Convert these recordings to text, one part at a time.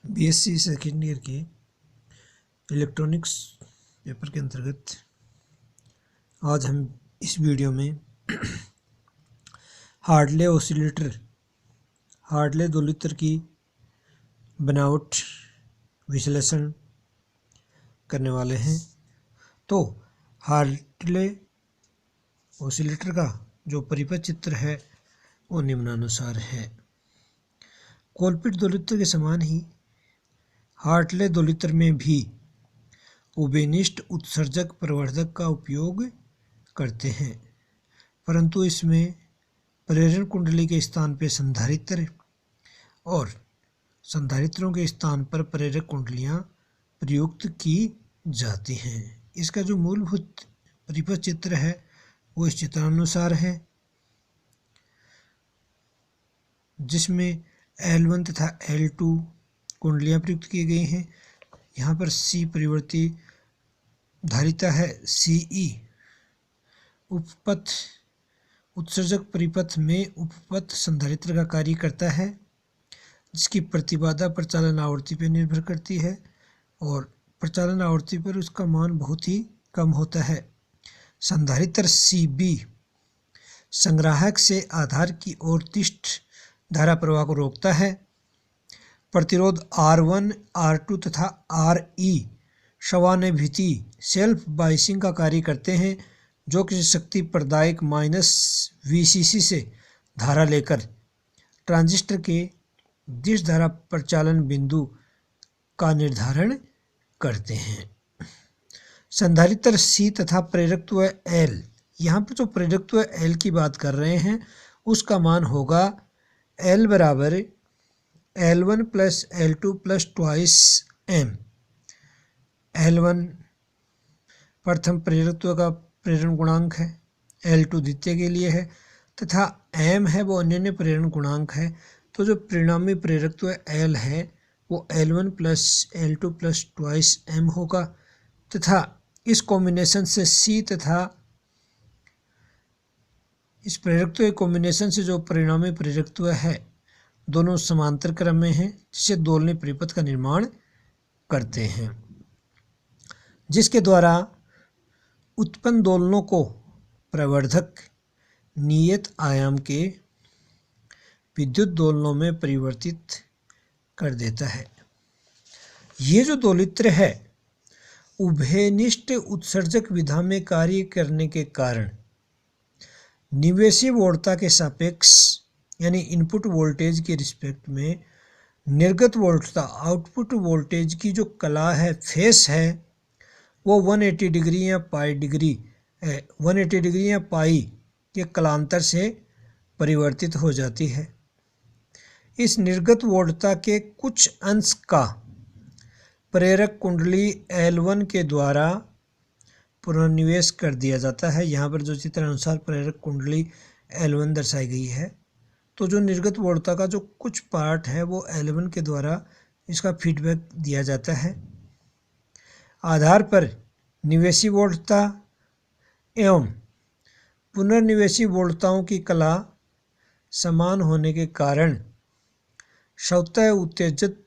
BSc second year के electronics paper के अंतर्गत आज हम इस वीडियो में हार्टले ऑसिलेटर, हार्टले दोलित्र की बनावट विश्लेषण करने वाले हैं। तो हार्टले ऑसिलेटर का जो परिपथ चित्र है वो निम्नानुसार है। कोलपिट दोलित्र के समान ही हार्टले दोलित्र में भी उभयनिष्ठ उत्सर्जक प्रवर्धक का उपयोग करते हैं, परंतु इसमें प्रेरण कुंडली के स्थान पर संधारित्र और संधारित्रों के स्थान पर प्रेरक कुंडलियां प्रयुक्त की जाती हैं। इसका जो मूलभूत परिपथ चित्र है वो इस चित्रानुसार है, जिसमें L1 तथा L2 कुंडलियां प्रयुक्त की गई हैं। यहाँ पर C परिवर्ती धारिता है CE। उपपथ उत्सर्जक परिपथ में उपपथ संधारित्र का कार्य करता है, जिसकी प्रतिबाधा प्रचालन आवृत्ति पर निर्भर करती है और प्रचालन आवृत्ति पर उसका मान बहुत ही कम होता है। संधारित्र CB संग्राहक से आधार की ओर तिष्ठ धारा प्रवाह को रोकता है। प्रतिरोध R1, R2 तथा RE शवानुभूति सेल्फ बाइसिंग का कार्य करते हैं, जो किसी शक्ति प्रदायक -VCC से धारा लेकर ट्रांजिस्टर के दिश धारा प्रचालन बिंदु का निर्धारण करते हैं। संधारित्र C तथा प्रेरकत्व L, यहाँ पर जो प्रेरकत्व L की बात कर रहे हैं उसका मान होगा L बराबर L1 plus L2 plus twice M। L1 प्रथम प्रेरकत्व का प्रेरण गुणांक है, L2 द्वितीय के लिए है तथा M है वो अन्योन्य प्रेरण गुणांक है। तो जो परिणामी प्रेरकत्व L है वो L1 plus L2 plus twice M होगा तथा इस कॉम्बिनेशन से C तथा इस प्रेरकत्व के कॉम्बिनेशन से जो परिणामी प्रेरकत्व है दोनों समांतर क्रम में हैं, जिससे दोलनीय परिपथ का निर्माण करते हैं, जिसके द्वारा उत्पन्न दोलनों को प्रवर्धक नियत आयाम के विद्युत दोलनों में परिवर्तित कर देता है। ये जो दोलित्र है उभयनिष्ठ उत्सर्जक विधा में कार्य करने के कारण निवेशी वोल्टता के सापेक्ष यानी इनपुट वोल्टेज के रिस्पेक्ट में निर्गत वोल्टता आउटपुट वोल्टेज की जो कला है, फेस है, वो 180 डिग्री या पाई डिग्री 180 डिग्री या पाई के कलांतर से परिवर्तित हो जाती है। इस निर्गत वोल्टता के कुछ अंश का प्रेरक कुंडली L1 के द्वारा पुनर्निवेश कर दिया जाता है। यहाँ पर जो चित्र अनुसार प्रेरक कुंडली L1 दर्शाई गई है, तो जो निर्गत वोल्टता का जो कुछ पार्ट है वो L1 के द्वारा इसका फीडबैक दिया जाता है। आधार पर निवेशी वोल्टता एवं पुनर्निवेशी वोल्टताओं की कला समान होने के कारण स्वतः उत्तेजित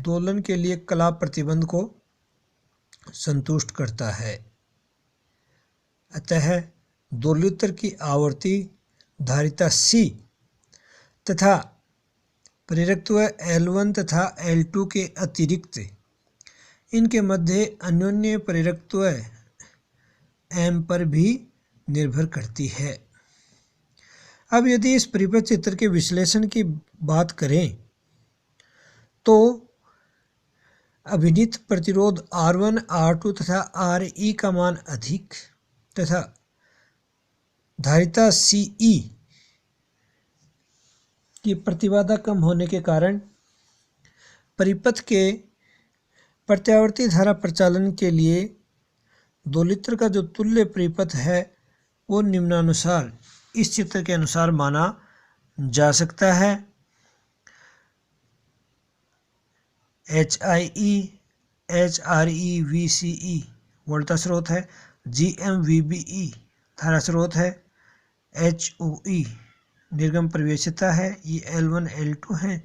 दोलन के लिए कला प्रतिबंध को संतुष्ट करता है। अतः दोलित्र की आवर्ती धारिता C तथा प्रेरकत्व L1 तथा L2 के अतिरिक्त इनके मध्य अन्योन्य प्रेरकत्व M पर भी निर्भर करती है। अब यदि इस परिपथ चित्र के विश्लेषण की बात करें तो अभिनीत प्रतिरोध R1, R2 तथा RE का मान अधिक तथा धारिता CE की प्रतिबाधा कम होने के कारण परिपथ के प्रत्यावर्ती धारा प्रचालन के लिए दोलित्र का जो तुल्य परिपथ है वो निम्नानुसार इस चित्र के अनुसार माना जा सकता है। HIE HRE VCE वोल्टा स्रोत है, GM VBE धारा स्रोत है, HOE निर्गम प्रवेशिता है, ये L1 L2 हैं,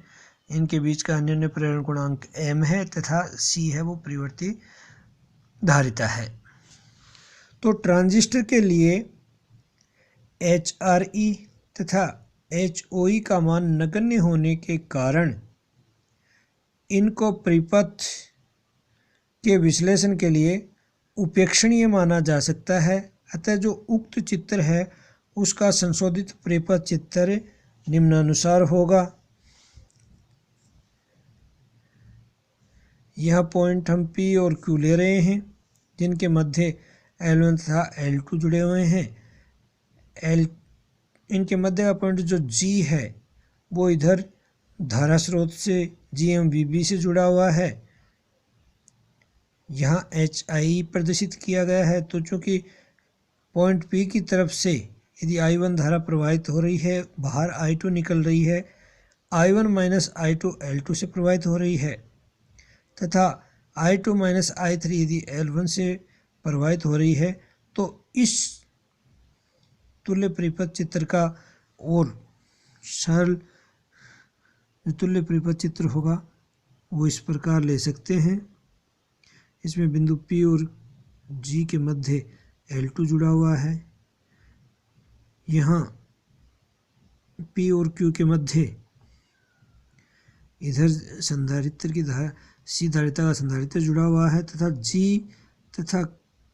इनके बीच का अन्योन्य प्रेरण गुणांक m है तथा c है वो परिवर्ती धारिता है। तो ट्रांजिस्टर के लिए HRE तथा HOE का मान नगण्य होने के कारण इनको परिपथ के विश्लेषण के लिए उपेक्षणीय माना जा सकता है। अतः जो उक्त चित्र है उसका संशोधित परिपथ चित्र निम्नानुसार होगा। यह पॉइंट हम P और Q ले रहे हैं जिनके मध्य L1 तथा L2 जुड़े हुए हैं। इनके मध्य का पॉइंट जो G है वो इधर धारा स्रोत से GMVB से जुड़ा हुआ है। यहाँ HI प्रदर्शित किया गया है। तो चूंकि पॉइंट P की तरफ से यदि I1 धारा प्रवाहित हो रही है, बाहर I2 निकल रही है, I1 माइनस I2 L2 से प्रवाहित हो रही है तथा I2 माइनस I3 यदि L1 से प्रवाहित हो रही है, तो इस तुल्य परिपथ चित्र का और सरल जो तुल्य परिपथ चित्र होगा वो इस प्रकार ले सकते हैं। इसमें बिंदु P और G के मध्य L2 जुड़ा हुआ है। यहाँ P और Q के मध्य इधर संधारित्र की C धारिता का संधारित्र जुड़ा हुआ है तथा G तथा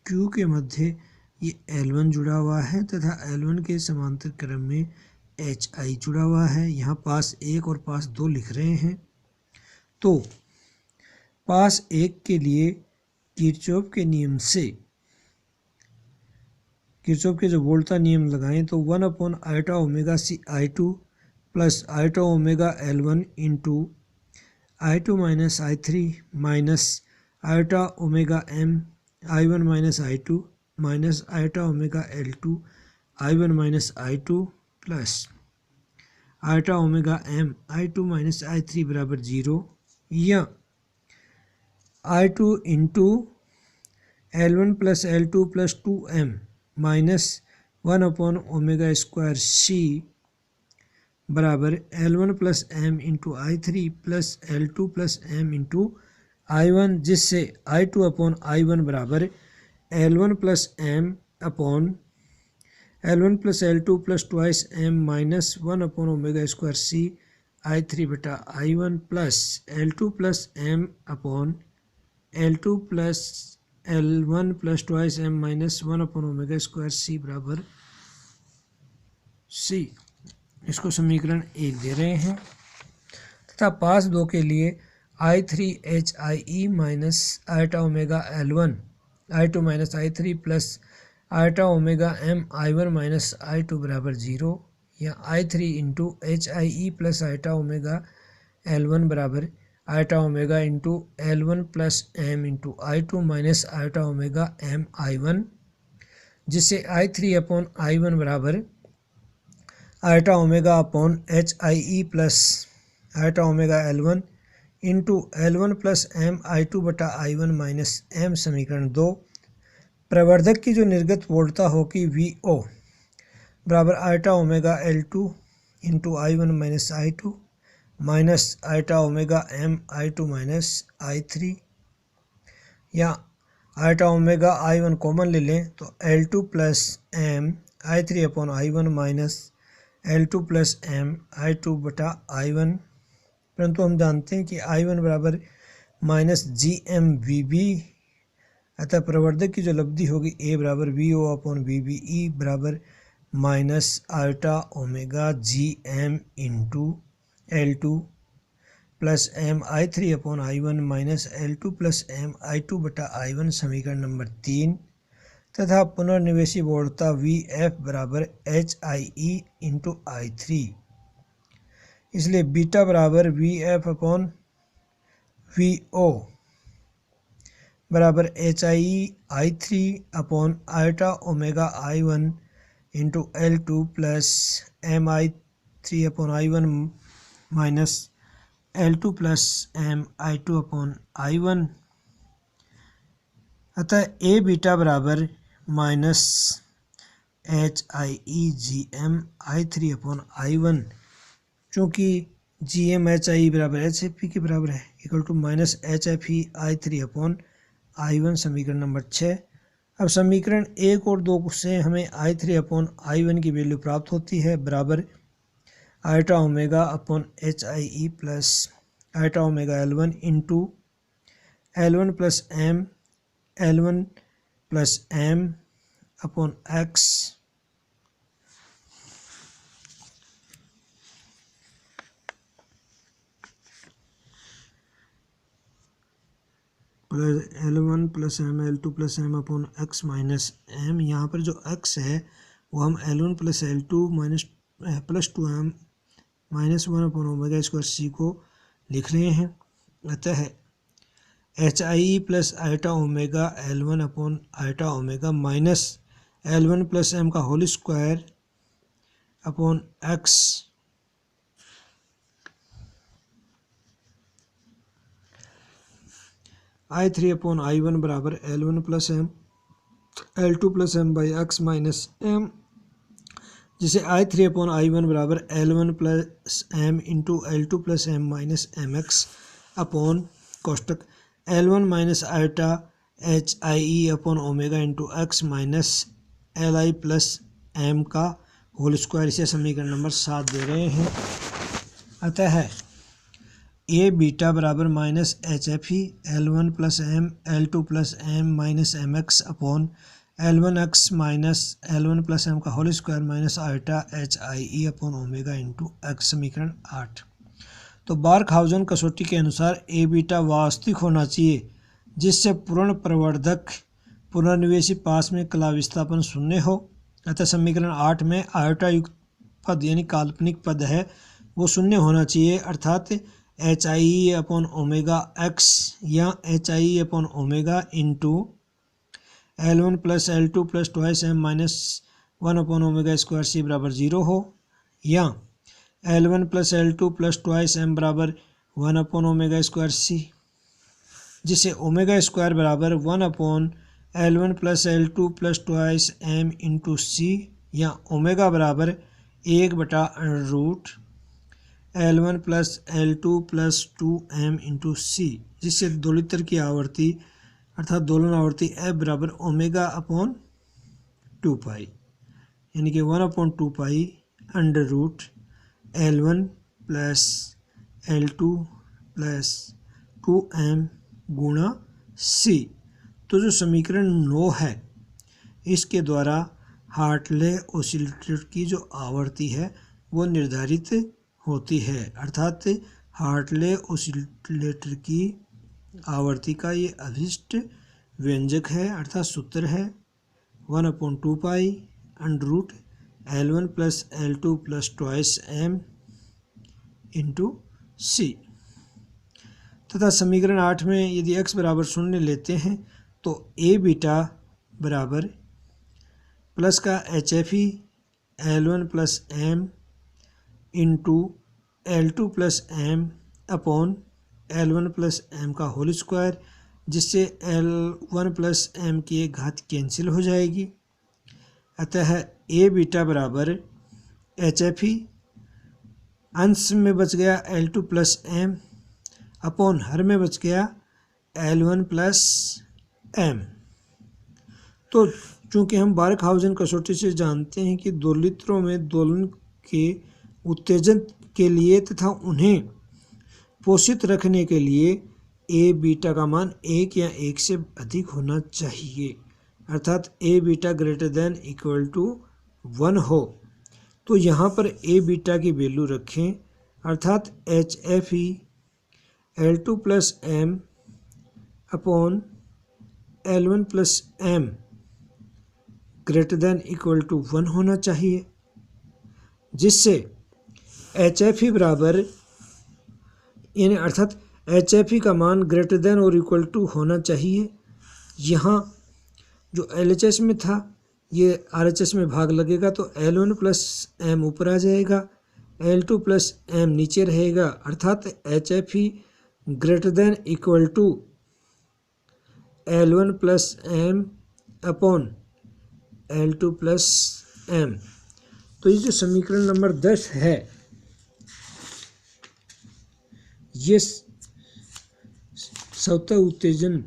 Q के मध्य ये L1 जुड़ा हुआ है तथा L1 के समांतर क्रम में HI जुड़ा हुआ है। यहाँ पास 1 और पास 2 लिख रहे हैं। तो पास 1 के लिए किरचॉफ के नियम से किरचॉफ के जो वोल्टा नियम लगाएं तो 1/आइटा omega C I2 plus iota omega L1 into I2 minus I3 minus iota omega M I1 minus I2 minus iota omega L2 I1 minus I2 plus iota omega M I2 minus I3 बराबर 0 या I2 इंटू L1 plus L2 plus 2M minus 1/ओमेगा square C बराबर L1 plus M into I3 plus L2 plus M into I1, जिससे I2 upon I1 बराबर L1 plus M upon L1 plus L2 plus twice M minus 1/ओमेगा square C I3 बटा I1 plus L2 plus M upon L2 plus L1 plus twice M minus 1/ओमेगा square C बराबर C। इसको समीकरण 1 दे रहे हैं तथा पास 2 के लिए I3HIE minus iota omega L1 I2 minus I3 plus iota omega M I1 minus I2 बराबर 0 या I3 into HIE plus iota omega L1 बराबर iota omega into L1 plus M into I2 minus iota omega M I1, जिससे I3 upon I1 बराबर iota omega upon HIE plus iota omega L1 into L1 plus M I2 बटा I1 minus M। समीकरण 2, प्रवर्धक की जो निर्गत वोल्टता होगी VO बराबर iota omega L2 into I1 minus I2 minus iota omega M I2 minus I3 या iota omega I1 common ले लें तो L2 plus M I3 upon I1 minus L2 plus M I2 बटा I1, परंतु हम जानते हैं कि I1 बराबर माइनस GMVB, अतः प्रवर्धक की जो लब्धि होगी A बराबर VO अपॉन VBE बराबर minus iota omega GM into L2 plus M I3 upon I1 minus L2 plus M I2 बटा I1। समीकरण नंबर 3 तथा पुनर्निवेशी वोल्टता VF बराबर HIE इंटू I3, इसलिए बीटा बराबर VF अपॉन VO बराबर HIE I3 upon eta omega I1 into L2 plus M I3 upon I1 minus L2 plus M I2 upon I1। अतः A बीटा बराबर minus HIE GM I3 upon I1, चूँकि GMHI बराबर HFE के बराबर है, equal to minus HFE I3 upon I1, समीकरण number 6। अब समीकरण 1 और 2 से हमें I3 अपॉन I1 की वैल्यू प्राप्त होती है, बराबर iota omega upon HIE plus iota omega L1 into L1 plus M upon X plus L1 plus M L2 plus M upon X minus M। यहाँ पर जो X है वो हम L1 plus L2 minus plus 2M minus 1 upon omega square C को लिख रहे हैं। अतः HIE plus iota omega L1 upon eta omega minus L1 plus M का whole square upon X I3 upon I1 बराबर L1 plus M L2 plus M by X minus M, जिसे I3 upon I1 बराबर L1 plus M into L2 plus M minus MX upon कोष्टक L1 minus eta HIE upon omega into X minus LI plus M का whole square, इसे समीकरण number 7 दे रहे हैं। अतः ए beta बराबर minus HFE L1 plus M L2 plus M minus MX upon L1X minus L1 plus M का whole square minus eta HIE upon omega into X, समीकरण 8। तो बार्कहाउज़न कसौटी के अनुसार ए बीटा वास्तविक होना चाहिए जिससे पूर्ण प्रवर्धक पुनर्निवेशी पास में कला विस्थापन शून्य हो। अतः समीकरण 8 में आयोटा युक्त पद यानी काल्पनिक पद है वो शून्य होना चाहिए, अर्थात HIE अपॉन ओमेगा X या HIE upon omega into L1 plus L2 plus 2M minus 1 upon omega square C बराबर 0 हो, या L1 plus L2 plus 2M बराबर 1 अपॉन ओमेगा स्क्वायर C, जिसे ओमेगा स्क्वायर बराबर 1 upon L1 plus L2 plus 2M into C, या omega बराबर 1/√ L1 plus L2 plus 2M into C, जिससे दोलित्र की आवर्ती अर्थात दोलन आवर्ती F बराबर ओमेगा अपॉन 2 पाई, यानी कि 1 अपॉन 2 पाई √ L1 plus L2 plus 2M गुणा C। तो जो समीकरण 9 है इसके द्वारा हार्टले ऑसिलेटर की जो आवर्ती है वो निर्धारित होती है, अर्थात हार्टले ऑसिलेटर की आवर्ती का ये अभिष्ट व्यंजक है, अर्थात सूत्र है 1 अपॉन 2 पाई √ L1 plus L2 plus 2M into C। तथा समीकरण 8 में यदि x बराबर 0 लेते हैं तो ए बीटा बराबर प्लस का HFE L1 plus M into L2 plus M upon L1 plus M का होल स्क्वायर, जिससे L1 प्लस M की एक घात कैंसिल हो जाएगी। अतः ए बीटा बराबर HFE अंश में बच गया L2 plus M upon her में बच गया L1 प्लस M। तो चूँकि हम बार्कहाउज़न कसौटी से जानते हैं कि दोलित्रों में दोलन के उत्तेजन के लिए तथा उन्हें पोषित रखने के लिए ए बीटा का मान 1 या 1 से अधिक होना चाहिए, अर्थात A beta greater than equal to 1 हो। तो यहाँ पर ए बीटा की वैल्यू रखें, अर्थात HFE L2 plus M upon L1 plus M greater than equal to 1 होना चाहिए, जिससे HFE बराबर यानी अर्थात HFE का मान ग्रेटर देन और इक्वल टू होना चाहिए। यहाँ जो LHS में था ये RHS में भाग लगेगा तो L1 प्लस M ऊपर आ जाएगा, L2 प्लस M नीचे रहेगा, अर्थात HFE greater than equal to L1 plus M upon L2 plus M। तो ये जो समीकरण नंबर 10 है ये स्वतः उत्तेजन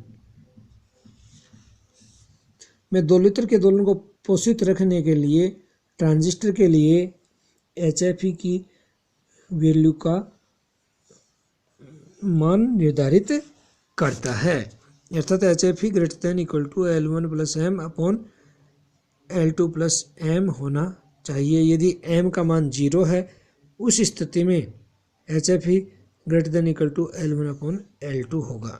में दोलित्र के दोलन को पोषित रखने के लिए ट्रांजिस्टर के लिए HFE की वैल्यू का मान निर्धारित करता है, अर्थात HFE greater than equal to L1 plus M upon L2 plus M होना चाहिए। यदि m का मान 0 है उस स्थिति में HFE greater than equal to L1 upon L2 होगा।